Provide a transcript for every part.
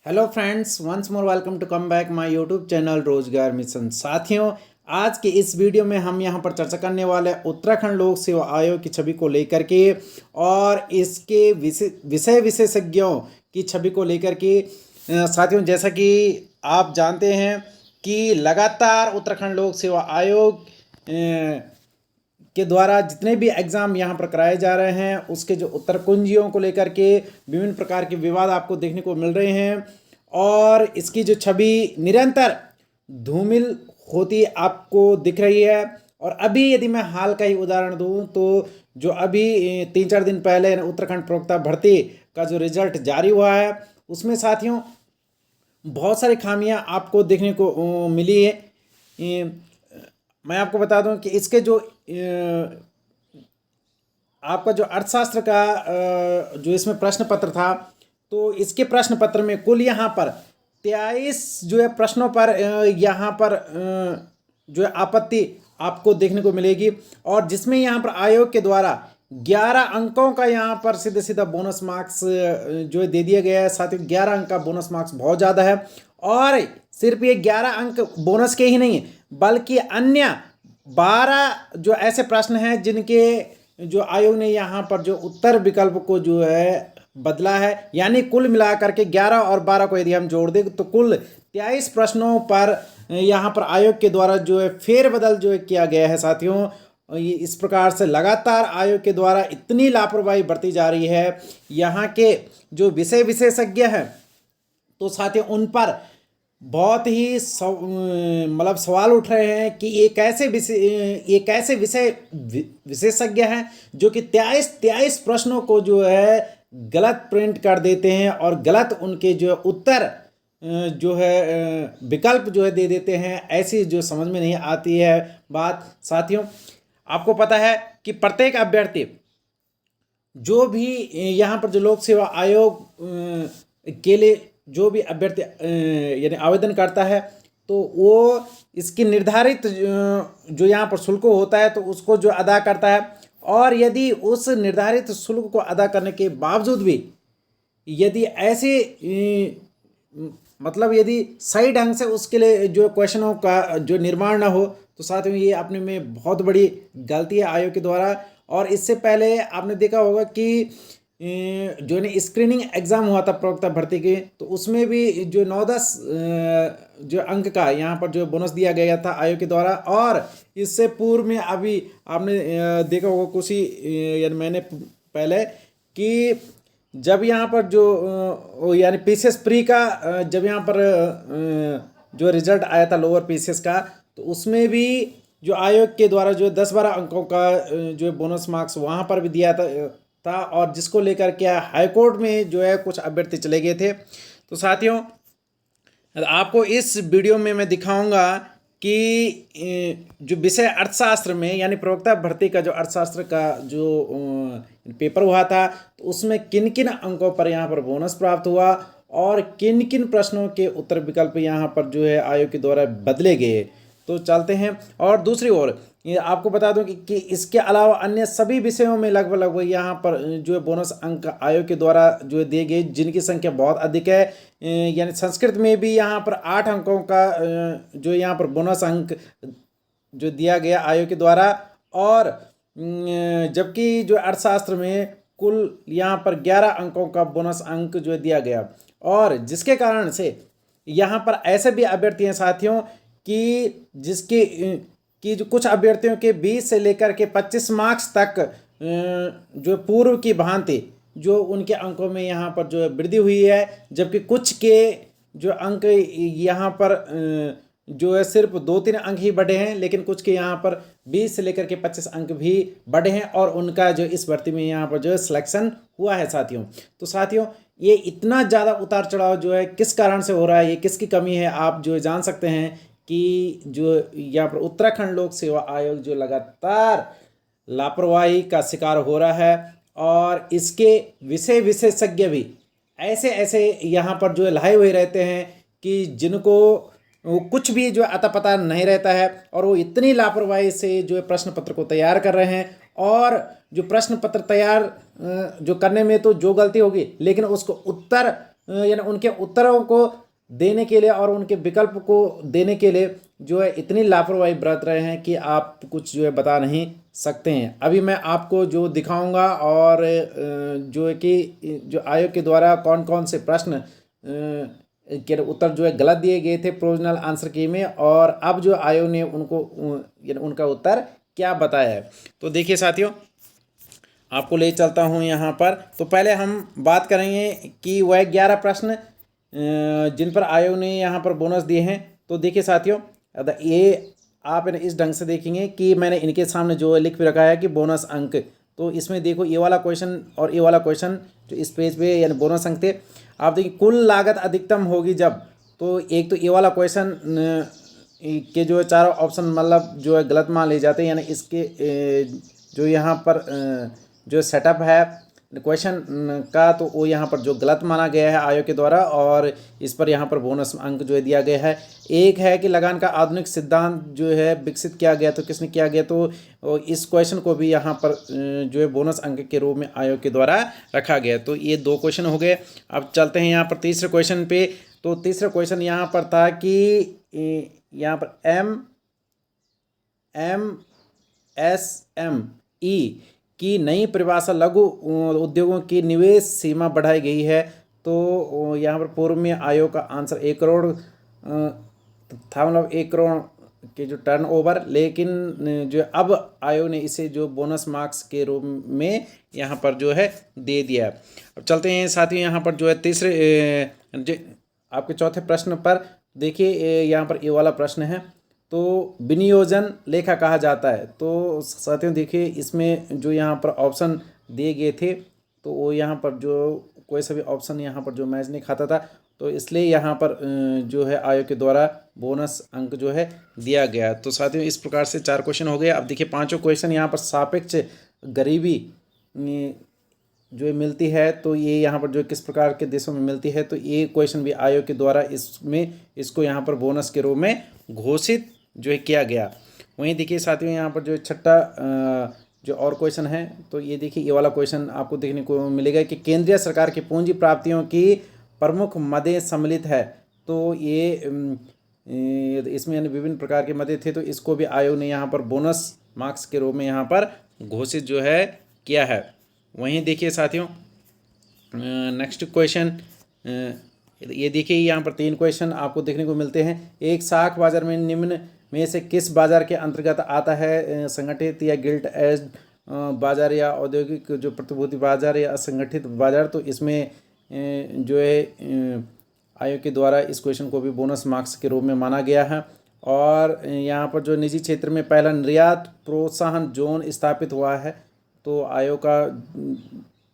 Hello friends, once more welcome to come back my YouTube channel Rozgar mission. साथियों, आज के इस वीडियो में हम यहां पर चर्चा करने वाले हैं उत्तराखंड लोक सेवा आयोग की छवि को लेकर के और इसके विषय विशेषज्ञों की छवि को लेकर के। साथियों, जैसा कि आप जानते हैं कि लगातार उत्तराखंड लोक सेवा आयोग के द्वारा जितने भी एग्ज़ाम यहाँ पर कराए जा रहे हैं उसके जो उत्तर कुंजियों को लेकर के विभिन्न प्रकार के विवाद आपको देखने को मिल रहे हैं और इसकी जो छवि निरंतर धूमिल होती आपको दिख रही है। और अभी यदि मैं हाल का ही उदाहरण दूं तो जो अभी 3-4 दिन पहले उत्तराखंड प्रवक्ता भर्ती का जो रिजल्ट जारी हुआ है उसमें साथियों बहुत सारी खामियां आपको देखने को मिली है। मैं आपको बता दूं कि इसके जो आपका जो अर्थशास्त्र का जो इसमें प्रश्न पत्र था, तो इसके प्रश्न पत्र में कुल यहाँ पर 23 जो है प्रश्नों पर यहाँ पर जो है आपत्ति आपको देखने को मिलेगी और जिसमें यहाँ पर आयोग के द्वारा 11 अंकों का यहाँ पर सीधे सीधा बोनस मार्क्स जो है दे दिया गया है। साथ ही 11 अंक का बोनस मार्क्स बहुत ज़्यादा है और सिर्फ ये 11 अंक बोनस के ही नहीं बल्कि अन्य 12 जो ऐसे प्रश्न हैं जिनके जो आयोग ने यहाँ पर जो उत्तर विकल्प को जो है बदला है, यानी कुल मिलाकर के 11 और 12 को यदि हम जोड़ दें तो कुल 23 प्रश्नों पर यहाँ पर आयोग के द्वारा जो है फेरबदल जो है किया गया है। साथियों, इस प्रकार से लगातार आयोग के द्वारा इतनी लापरवाही बरती जा रही है। यहाँ के जो विषय विशेषज्ञ हैं तो साथियों उन पर बहुत ही मतलब सवाल उठ रहे हैं कि ये कैसे विषय विशेषज्ञ हैं जो कि 23 प्रश्नों को जो है गलत प्रिंट कर देते हैं और गलत उनके जो उत्तर जो है विकल्प जो है दे देते हैं। ऐसी जो समझ में नहीं आती है बात। साथियों, आपको पता है कि प्रत्येक अभ्यर्थी जो भी यहाँ पर जो लोक सेवा आयोग के लिए जो भी अभ्यर्थी यानी आवेदन करता है तो वो इसकी निर्धारित जो यहाँ पर शुल्क होता है तो उसको जो अदा करता है और यदि उस निर्धारित शुल्क को अदा करने के बावजूद भी यदि ऐसे मतलब यदि सही ढंग से उसके लिए जो क्वेश्चनों का जो निर्माण ना हो तो साथ में ये अपने में बहुत बड़ी गलती है आयोग के द्वारा। और इससे पहले आपने देखा होगा कि जो ने स्क्रीनिंग एग्ज़ाम हुआ था प्रवक्ता भर्ती के, तो उसमें भी जो 9-10 जो अंक का यहाँ पर जो बोनस दिया गया था आयोग के द्वारा। और इससे पूर्व में अभी आपने देखा होगा कुछ ही यानी महीने पहले कि जब यहाँ पर जो यानी पीसीएस प्री का जब यहाँ पर जो रिजल्ट आया था लोअर पीसीएस का, तो उसमें भी जो आयोग के द्वारा जो 10-12 अंकों का जो बोनस मार्क्स वहाँ पर भी दिया था और जिसको लेकर क्या हाईकोर्ट में जो है कुछ अभ्यर्थी चले गए थे। तो साथियों, आपको इस वीडियो में मैं दिखाऊंगा कि जो विषय अर्थशास्त्र में यानी प्रवक्ता भर्ती का जो अर्थशास्त्र का जो पेपर हुआ था तो उसमें किन किन अंकों पर यहाँ पर बोनस प्राप्त हुआ और किन किन प्रश्नों के उत्तर विकल्प यहाँ पर जो है आयोग के द्वारा बदले गए। तो चलते हैं। और दूसरी ओर ये आपको बता दूं कि इसके अलावा अन्य सभी विषयों में लगभग यहाँ पर जो है बोनस अंक आयोग के द्वारा जो है दिए गए जिनकी संख्या बहुत अधिक है। यानी संस्कृत में भी यहाँ पर 8 अंकों का जो यहाँ पर बोनस अंक जो दिया गया आयोग के द्वारा और जबकि जो अर्थशास्त्र में कुल यहाँ पर 11 अंकों का बोनस अंक जो दिया गया और जिसके कारण से यहाँ पर ऐसे भी अभ्यर्थी हैं साथियों कि जिसके कि जो कुछ अभ्यर्थियों के 20 से लेकर के 25 मार्क्स तक जो पूर्व की भांति जो उनके अंकों में यहाँ पर जो वृद्धि हुई है, जबकि कुछ के जो अंक यहाँ पर जो है सिर्फ 2-3 अंक ही बढ़े हैं, लेकिन कुछ के यहाँ पर 20 से लेकर के 25 अंक भी बढ़े हैं और उनका जो इस भर्ती में यहाँ पर जो है सिलेक्शन हुआ है। साथियों, तो साथियों ये इतना ज़्यादा उतार चढ़ाव जो है किस कारण से हो रहा है, ये किसकी कमी है, आप जो जान सकते हैं कि जो यहाँ पर उत्तराखंड लोक सेवा आयोग जो लगातार लापरवाही का शिकार हो रहा है और इसके विषय विशेषज्ञ भी ऐसे यहाँ पर जो लाए हुए रहते हैं कि जिनको वो कुछ भी जो अता पता नहीं रहता है और वो इतनी लापरवाही से जो है प्रश्न पत्र को तैयार कर रहे हैं और जो प्रश्न पत्र तैयार जो करने में तो जो गलती होगी लेकिन उसको उत्तर यानी उनके उत्तरों को देने के लिए और उनके विकल्प को देने के लिए जो है इतनी लापरवाही बरत रहे हैं कि आप कुछ जो है बता नहीं सकते हैं। अभी मैं आपको जो दिखाऊंगा और जो है कि जो आयोग के द्वारा कौन कौन से प्रश्न के उत्तर जो है गलत दिए गए थे प्रोविजनल आंसर की में, और अब जो आयोग ने उनको यानी उनका उत्तर क्या बताया है। तो देखिए साथियों, आपको ले चलता हूँ यहाँ पर। तो पहले हम बात करेंगे कि वह 11 प्रश्न जिन पर आयोग ने यहाँ पर बोनस दिए हैं। तो देखिए साथियों, ये आप इस ढंग से देखेंगे कि मैंने इनके सामने जो लिख भी रखा है कि बोनस अंक। तो इसमें देखो ये वाला क्वेश्चन और ये वाला क्वेश्चन जो इस पेज पे यानी बोनस अंक थे। आप देखिए कुल लागत अधिकतम होगी जब, तो एक तो ये वाला क्वेश्चन के जो है चारों ऑप्शन मतलब जो है गलत मान लिए जाते हैं, यानी इसके जो यहाँ पर जो सेटअप है क्वेश्चन का तो वो यहाँ पर जो गलत माना गया है आयोग के द्वारा, और इस पर यहाँ पर बोनस अंक जो है दिया गया है। एक है कि लगान का आधुनिक सिद्धांत जो है विकसित किया गया, तो किसने किया गया, तो इस क्वेश्चन को भी यहाँ पर जो है बोनस अंक के रूप में आयोग के द्वारा रखा गया। तो ये 2 क्वेश्चन हो गए। अब चलते हैं यहाँ पर तीसरे क्वेश्चन पे। तो तीसरा क्वेश्चन यहाँ पर था कि यहाँ पर MSME की नई परिभाषा लघु उद्योगों की निवेश सीमा बढ़ाई गई है। तो यहाँ पर पूर्व में आयोग का आंसर 1 करोड़ था, मतलब 1 करोड़ के जो टर्नओवर, लेकिन जो अब आयोग ने इसे जो बोनस मार्क्स के रूप में यहाँ पर जो है दे दिया। अब चलते हैं साथियों यहाँ पर जो है तीसरे आपके चौथे प्रश्न पर। देखिए यहाँ पर ये वाला प्रश्न है, तो विनियोजन लेखा कहा जाता है। तो साथियों देखिए इसमें जो यहाँ पर ऑप्शन दिए गए थे, तो वो यहाँ पर जो कोई सा भी ऑप्शन यहाँ पर जो मैच नहीं खाता था, तो इसलिए यहाँ पर जो है आयोग के द्वारा बोनस अंक जो है दिया गया। तो साथियों इस प्रकार से 4 क्वेश्चन हो गए। अब देखिए 5वां क्वेश्चन यहाँ पर सापेक्ष गरीबी जो है मिलती है, तो ये यहाँ पर जो किस प्रकार के देशों में मिलती है, तो ये क्वेश्चन भी आयोग के द्वारा इसको यहाँ पर बोनस के रूप में घोषित जो है किया गया। वहीं देखिए साथियों यहाँ पर जो 6ठा जो और क्वेश्चन है, तो ये देखिए ये वाला क्वेश्चन आपको देखने को मिलेगा कि केंद्रीय सरकार की पूंजी प्राप्तियों की प्रमुख मदें सम्मिलित है। तो ये इसमें यानी विभिन्न प्रकार के मदें थे, तो इसको भी आयोग ने यहाँ पर बोनस मार्क्स के रूप में यहाँ पर घोषित जो है किया है। वहीं देखिए साथियों नेक्स्ट क्वेश्चन, ये देखिए यहाँ पर 3 क्वेश्चन आपको देखने को मिलते हैं। एक साख बाजार में निम्न में से किस बाजार के अंतर्गत आता है, संगठित या गिल्ट एज बाजार या औद्योगिक जो प्रतिभूति बाजार या असंगठित बाजार। तो इसमें जो है आयोग के द्वारा इस क्वेश्चन को भी बोनस मार्क्स के रूप में माना गया है। और यहाँ पर जो निजी क्षेत्र में पहला निर्यात प्रोत्साहन जोन स्थापित हुआ है, तो आयोग का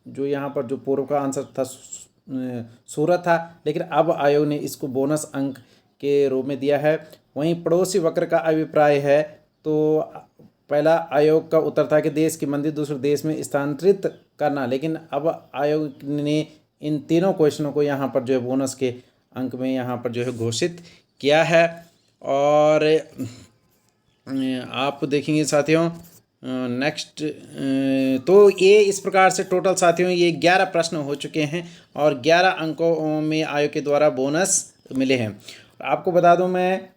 जो यहाँ पर जो पूर्व का आंसर था सूरत था, लेकिन अब आयोग ने इसको बोनस अंक के रूप में दिया है। वहीं पड़ोसी वक्र का अभिप्राय है, तो पहला आयोग का उत्तर था कि देश की मंदी दूसरे देश में स्थानांतरित करना, लेकिन अब आयोग ने इन तीनों क्वेश्चनों को यहाँ पर जो है बोनस के अंक में यहाँ पर जो है घोषित किया है। और आप देखेंगे साथियों नेक्स्ट, तो ये इस प्रकार से टोटल साथियों ये 11 प्रश्न हो चुके हैं और 11 अंकों में आयोग के द्वारा बोनस मिले हैं। आपको बता दूं मैं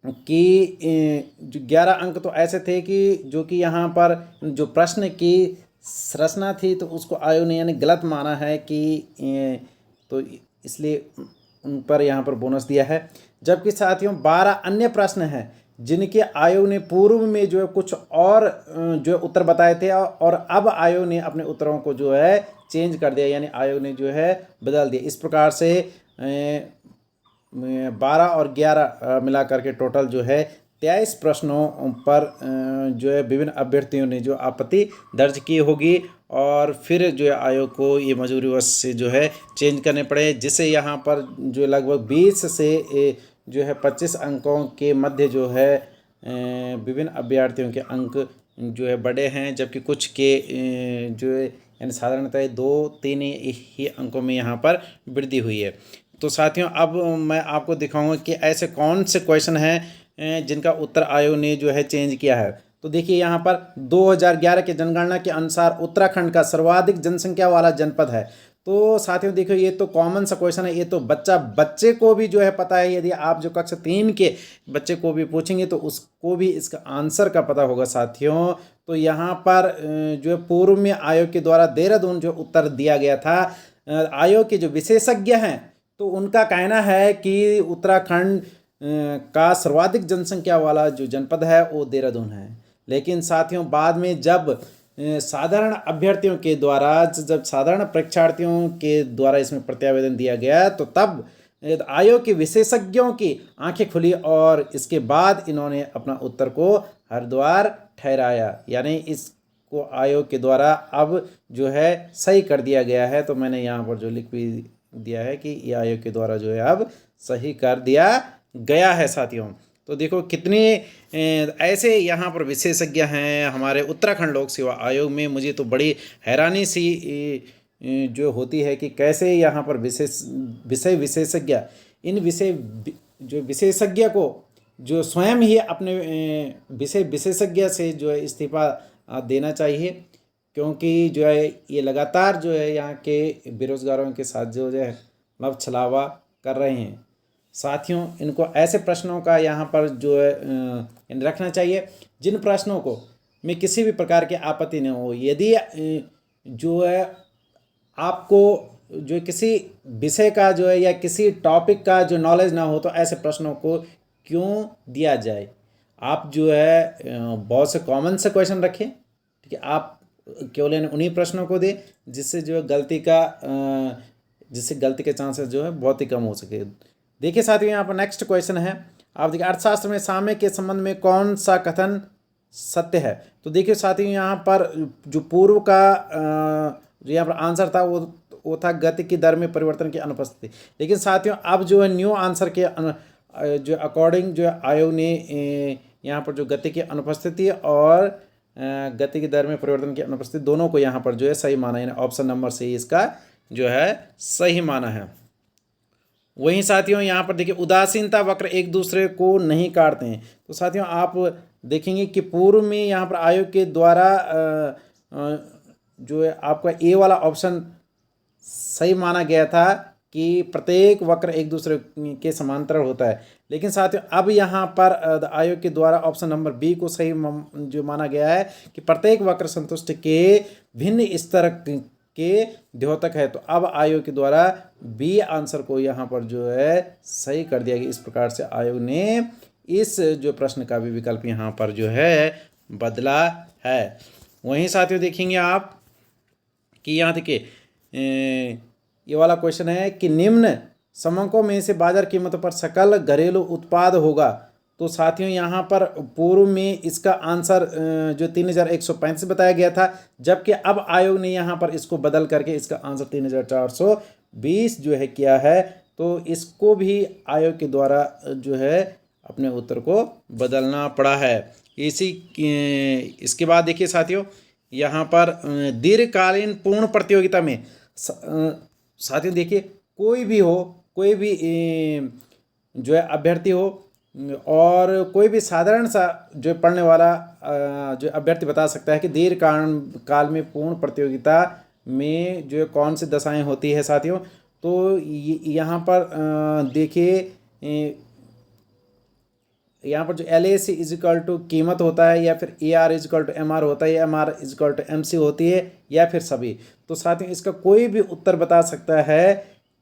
कि जो 11 अंक तो ऐसे थे कि जो कि यहाँ पर जो प्रश्न की संरचना थी तो उसको आयोग ने यानी गलत माना है कि तो इसलिए उन पर यहाँ पर बोनस दिया है। जबकि साथियों 12 अन्य प्रश्न हैं जिनके आयोग ने पूर्व में जो है कुछ और जो है उत्तर बताए थे और अब आयोग ने अपने उत्तरों को जो है चेंज कर दिया, यानी आयोग ने जो है बदल दिया। इस प्रकार से 12 और 11 मिलाकर के टोटल जो है 23 प्रश्नों पर जो है विभिन्न अभ्यर्थियों ने जो आपत्ति दर्ज की होगी और फिर जो है आयोग को ये मजबूरीवश से जो है चेंज करने पड़े, जिससे यहाँ पर जो लगभग 20 से जो है 25 अंकों के मध्य जो है विभिन्न अभ्यर्थियों के अंक जो है बढ़े हैं, जबकि कुछ के जो है यानी साधारणतः 2-3 ही अंकों में यहाँ पर वृद्धि हुई है। तो साथियों अब मैं आपको दिखाऊंगा कि ऐसे कौन से क्वेश्चन हैं जिनका उत्तर आयोग ने जो है चेंज किया है। तो देखिए यहाँ पर 2011 के जनगणना के अनुसार उत्तराखंड का सर्वाधिक जनसंख्या वाला जनपद है। तो साथियों देखो, ये तो कॉमन सा क्वेश्चन है, ये तो बच्चे को भी जो है पता है। यदि आप जो कक्षा 3 के बच्चे को भी पूछेंगे तो उसको भी इसका आंसर का पता होगा साथियों। तो यहाँ पर जो है पूर्व में आयोग के द्वारा देहरादून जो उत्तर दिया गया था, आयोग के जो विशेषज्ञ हैं तो उनका कहना है कि उत्तराखंड का सर्वाधिक जनसंख्या वाला जो जनपद है वो देहरादून है। लेकिन साथियों बाद में जब साधारण अभ्यर्थियों के द्वारा, जब साधारण परीक्षार्थियों के द्वारा इसमें प्रत्यावेदन दिया गया तो तब आयोग के विशेषज्ञों की आंखें खुली और इसके बाद इन्होंने अपना उत्तर को हरिद्वार ठहराया, यानी इसको आयोग के द्वारा अब जो है सही कर दिया गया है। तो मैंने यहाँ पर जो लिख भी दिया है कि ये आयोग के द्वारा जो है अब सही कर दिया गया है साथियों। तो देखो कितने ऐसे यहाँ पर विशेषज्ञ हैं हमारे उत्तराखंड लोक सेवा आयोग में। मुझे तो बड़ी हैरानी सी जो होती है कि कैसे यहाँ पर विषय विशेषज्ञ इन जो विशेषज्ञ को जो स्वयं ही अपने विषय विशेषज्ञ से जो है इस्तीफा देना चाहिए, क्योंकि जो है ये लगातार जो है यहाँ के बेरोजगारों के साथ जो है मतलब छलावा कर रहे हैं। साथियों इनको ऐसे प्रश्नों का यहाँ पर जो है रखना चाहिए जिन प्रश्नों को में किसी भी प्रकार की आपत्ति न हो। यदि जो है आपको जो किसी विषय का जो है या किसी टॉपिक का जो नॉलेज ना हो तो ऐसे प्रश्नों को क्यों दिया जाए। आप जो है बहुत से कॉमन से क्वेश्चन रखें, ठीक है, आप केवल उन्हीं प्रश्नों को दें जिससे जो है जिससे गलती के चांसेस जो है बहुत ही कम हो सके। देखिए साथियों यहाँ पर नेक्स्ट क्वेश्चन है, आप देखिए अर्थशास्त्र में साम्य के संबंध में कौन सा कथन सत्य है। तो देखिए साथियों यहाँ पर जो पूर्व का जो यहाँ पर आंसर था वो था गति की दर में परिवर्तन की अनुपस्थिति। लेकिन साथियों अब जो है न्यू आंसर के जो अकॉर्डिंग जो आयोग ने यहाँ पर जो गति की अनुपस्थिति और गति की दर में परिवर्तन की अनुपस्थिति दोनों को यहाँ पर जो है सही माना, यानी ऑप्शन नंबर सी इसका जो है सही माना है। वहीं साथियों यहाँ पर देखिए उदासीनता वक्र एक दूसरे को नहीं काटते हैं। तो साथियों आप देखेंगे कि पूर्व में यहाँ पर आयोग के द्वारा जो है आपका ए वाला ऑप्शन सही माना गया था कि प्रत्येक वक्र एक दूसरे के समांतर होता है। लेकिन साथियों अब यहाँ पर आयोग के द्वारा ऑप्शन नंबर बी को सही जो माना गया है कि प्रत्येक वक्र संतुष्ट के भिन्न स्तर के द्योतक है। तो अब आयोग के द्वारा बी आंसर को यहाँ पर जो है सही कर दिया गया। इस प्रकार से आयोग ने इस जो प्रश्न का भी विकल्प यहाँ पर जो है बदला है। वहीं साथियों देखेंगे आप कि यहाँ देखिए ये वाला क्वेश्चन है कि निम्न समंकों में से बाजार कीमतों पर सकल घरेलू उत्पाद होगा। तो साथियों यहाँ पर पूर्व में इसका आंसर जो 3135 बताया गया था, जबकि अब आयोग ने यहाँ पर इसको बदल करके इसका आंसर 3420 जो है किया है। तो इसको भी आयोग के द्वारा जो है अपने उत्तर को बदलना पड़ा है। इसके बाद देखिए साथियों यहाँ पर दीर्घकालीन पूर्ण प्रतियोगिता में साथियों देखिए कोई भी जो है अभ्यर्थी हो और कोई भी साधारण सा जो पढ़ने वाला जो अभ्यर्थी बता सकता है कि दीर्घ काल में पूर्ण प्रतियोगिता में जो कौन सी दशाएं होती है साथियों। तो यहाँ पर देखिए यहाँ पर जो LAC इजिकल टू कीमत होता है या फिर AR इजिकल टू MR होता है या MR इजिकल टू MC होती है या फिर सभी। तो साथियों इसका कोई भी उत्तर बता सकता है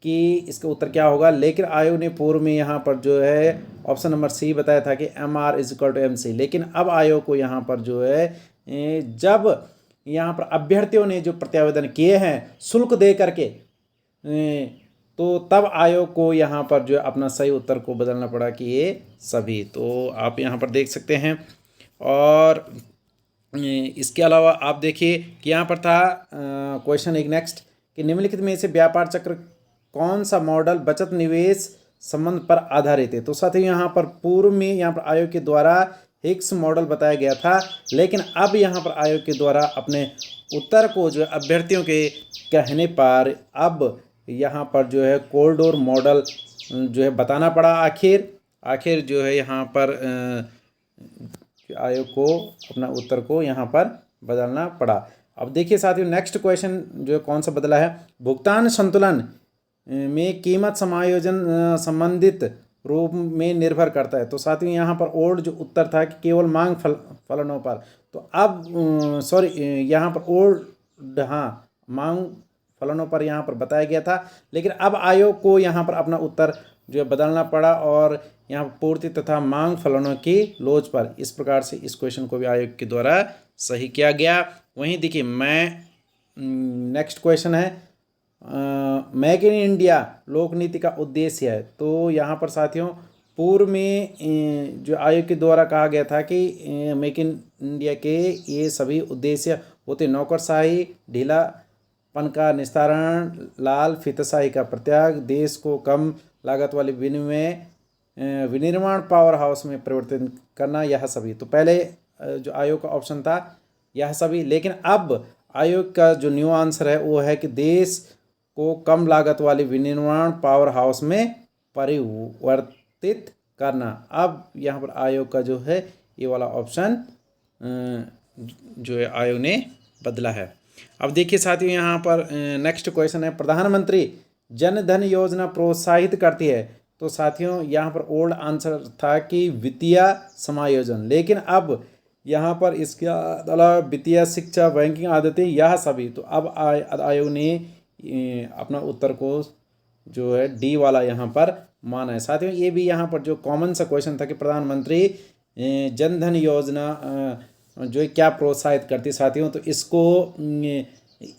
कि इसका उत्तर क्या होगा। लेकिन आयोग ने पूर्व में यहाँ पर जो है ऑप्शन नंबर सी बताया था कि MR इजिकल टू MC। लेकिन अब आयोग को यहाँ पर जो है जब यहाँ पर अभ्यर्थियों ने जो प्रत्यावेदन किए हैं शुल्क दे करके, तो तब आयोग को यहाँ पर जो अपना सही उत्तर को बदलना पड़ा कि ये सभी। तो आप यहाँ पर देख सकते हैं। और इसके अलावा आप देखिए कि यहाँ पर था क्वेश्चन एक नेक्स्ट कि निम्नलिखित में से व्यापार चक्र कौन सा मॉडल बचत निवेश संबंध पर आधारित है। तो साथियों यहाँ पर पूर्व में यहाँ पर आयोग के द्वारा हिक्स मॉडल बताया गया था, लेकिन अब यहाँ पर आयोग के द्वारा अपने उत्तर को जो अभ्यर्थियों के कहने पर अब यहाँ पर जो है कोल्डोर मॉडल जो है बताना पड़ा। आखिर जो है यहाँ पर आयोग को अपना उत्तर को यहाँ पर बदलना पड़ा। अब देखिए साथियों, नेक्स्ट क्वेश्चन जो है कौन सा बदला है, भुगतान संतुलन में कीमत समायोजन संबंधित रूप में निर्भर करता है। तो साथियों यहाँ पर ओल्ड जो उत्तर था कि केवल मांग फलनों पर, तो अब सॉरी यहाँ पर ओल्ड, हाँ, मांग फलनों पर यहाँ पर बताया गया था, लेकिन अब आयोग को यहाँ पर अपना उत्तर जो है बदलना पड़ा और यहाँ पर पूर्ति तथा मांग फलनों की लोच पर, इस प्रकार से इस क्वेश्चन को भी आयोग के द्वारा सही किया गया। वहीं देखिए नेक्स्ट क्वेश्चन है, मेक इन इंडिया लोक नीति का उद्देश्य है। तो यहाँ पर साथियों पूर्व में जो आयोग के द्वारा कहा गया था कि मेक इन इंडिया के ये सभी उद्देश्य होते नौकरशाही, ढीलापन का निस्तारण, लाल फीताशाही का प्रत्याग, देश को कम लागत वाली विनिर्माण पावर हाउस में परिवर्तित करना, यह सभी। तो पहले जो आयोग का ऑप्शन था यह सभी, लेकिन अब आयोग का जो न्यू आंसर है वो है कि देश को कम लागत वाली विनिर्माण पावर हाउस में परिवर्तित करना। अब यहाँ पर आयोग का जो है ये वाला ऑप्शन जो है आयोग ने बदला है। अब देखिए साथियों यहाँ पर नेक्स्ट क्वेश्चन है, प्रधानमंत्री जन धन योजना प्रोत्साहित करती है। तो साथियों यहाँ पर ओल्ड आंसर था कि वित्तीय समायोजन, लेकिन अब यहाँ पर इसके अलावा वित्तीय शिक्षा, बैंकिंग आदतें, यह सभी। तो अब आयोग ने अपना उत्तर को जो है डी वाला यहाँ पर माना है। साथियों ये भी यहाँ पर जो कॉमन सा क्वेश्चन था कि प्रधानमंत्री जन धन योजना जो है क्या प्रोत्साहित करती साथियों, तो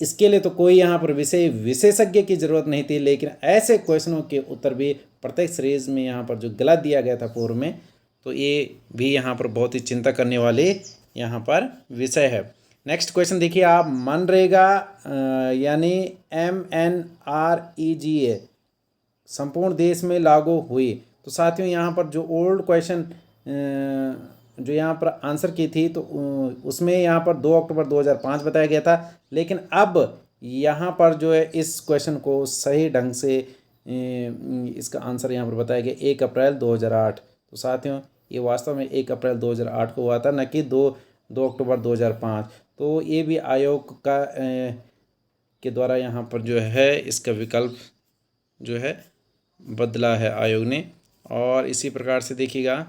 इसके लिए तो कोई यहाँ पर विशेषज्ञ की ज़रूरत नहीं थी, लेकिन ऐसे क्वेश्चनों के उत्तर भी प्रत्येक सीरीज में यहाँ पर जो गलत दिया गया था पूर्व में, तो ये भी यहाँ पर बहुत ही चिंता करने वाले यहाँ पर विषय है। नेक्स्ट क्वेश्चन देखिए आप, मनरेगा यानी MNREGA संपूर्ण देश में लागू हुई। तो साथियों यहाँ पर जो ओल्ड क्वेश्चन जो यहाँ पर आंसर की थी, तो उसमें यहाँ पर 2 अक्टूबर 2005 बताया गया था, लेकिन अब यहाँ पर जो है इस क्वेश्चन को सही ढंग से इसका आंसर यहाँ पर बताया गया 1 अप्रैल 2008। तो साथियों ये वास्तव में 1 अप्रैल 2008 को हुआ था, न कि 2 अक्टूबर 2005। तो ये भी आयोग का के द्वारा यहाँ पर जो है इसका विकल्प जो है बदला है आयोग ने। और इसी प्रकार से देखिएगा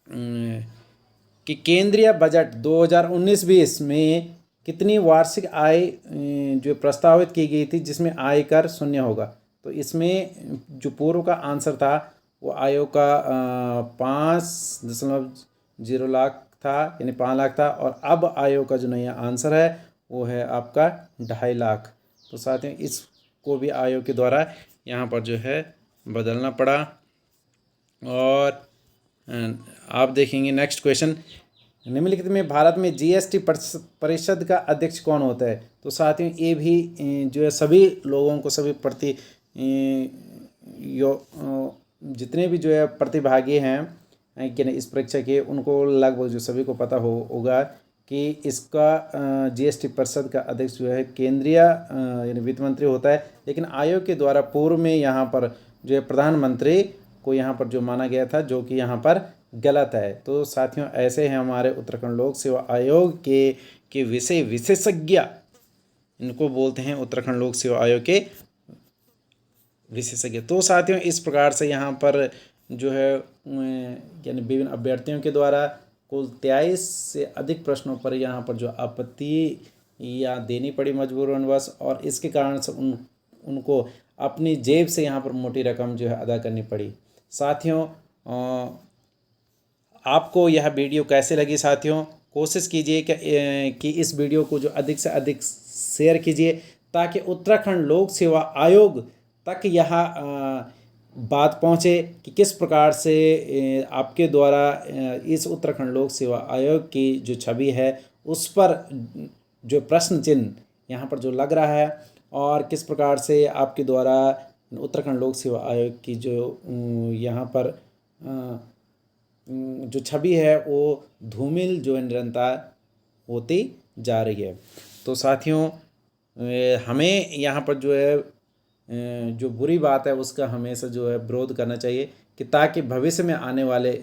कि केंद्रीय बजट 2019-20 में कितनी वार्षिक आय जो प्रस्तावित की गई थी जिसमें आयकर शून्य होगा। तो इसमें जो पूर्व का आंसर था वो आयोग का 5.0 लाख था, यानी 5 लाख था, और अब आयोग का जो नया आंसर है वो है आपका 2.5 लाख। तो साथियों इसको भी आयोग के द्वारा यहाँ पर जो है बदलना पड़ा। और आप देखेंगे नेक्स्ट क्वेश्चन, निम्नलिखित में भारत में GST परिषद का अध्यक्ष कौन होता है। तो साथियों ये भी जो है सभी लोगों को, सभी जितने भी जो है प्रतिभागी हैं कि इस परीक्षा के, उनको लगभग जो सभी को पता होगा कि इसका GST परिषद का अध्यक्ष जो है केंद्रीय यानी वित्त मंत्री होता है, लेकिन आयोग के द्वारा पूर्व में यहाँ पर जो है प्रधानमंत्री को यहाँ पर जो माना गया था, जो कि यहाँ पर गलत है। तो साथियों ऐसे हैं हमारे उत्तराखंड लोक सेवा आयोग के विषय विशेषज्ञ, इनको बोलते हैं उत्तराखंड लोक सेवा आयोग के विशेषज्ञ। तो साथियों इस प्रकार से यहाँ पर जो है यानी विभिन्न अभ्यर्थियों के द्वारा कुल 23 से अधिक प्रश्नों पर यहाँ पर जो आपत्ति या देनी पड़ी मजबूरनवश, और इसके कारण से उनको अपनी जेब से यहाँ पर मोटी रकम जो है अदा करनी पड़ी। साथियों आपको यह वीडियो कैसे लगी साथियों, कोशिश कीजिए कि इस वीडियो को जो अधिक से अधिक शेयर कीजिए, ताकि उत्तराखंड लोक सेवा आयोग तक यह बात पहुँचे कि किस प्रकार से आपके द्वारा इस उत्तराखंड लोक सेवा आयोग की जो छवि है उस पर जो प्रश्न चिन्ह यहाँ पर जो लग रहा है, और किस प्रकार से आपके द्वारा उत्तराखंड लोक सेवा आयोग की जो यहाँ पर जो छवि है वो धूमिल जो है निरंतर होती जा रही है। तो साथियों हमें यहाँ पर जो है जो बुरी बात है उसका हमेशा जो है विरोध करना चाहिए, कि ताकि भविष्य में आने वाले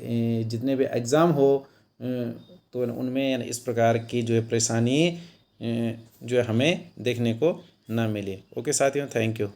जितने भी एग्ज़ाम हो तो उनमें इस प्रकार की जो है परेशानी जो है हमें देखने को ना मिले। ओके साथियों, थैंक यू।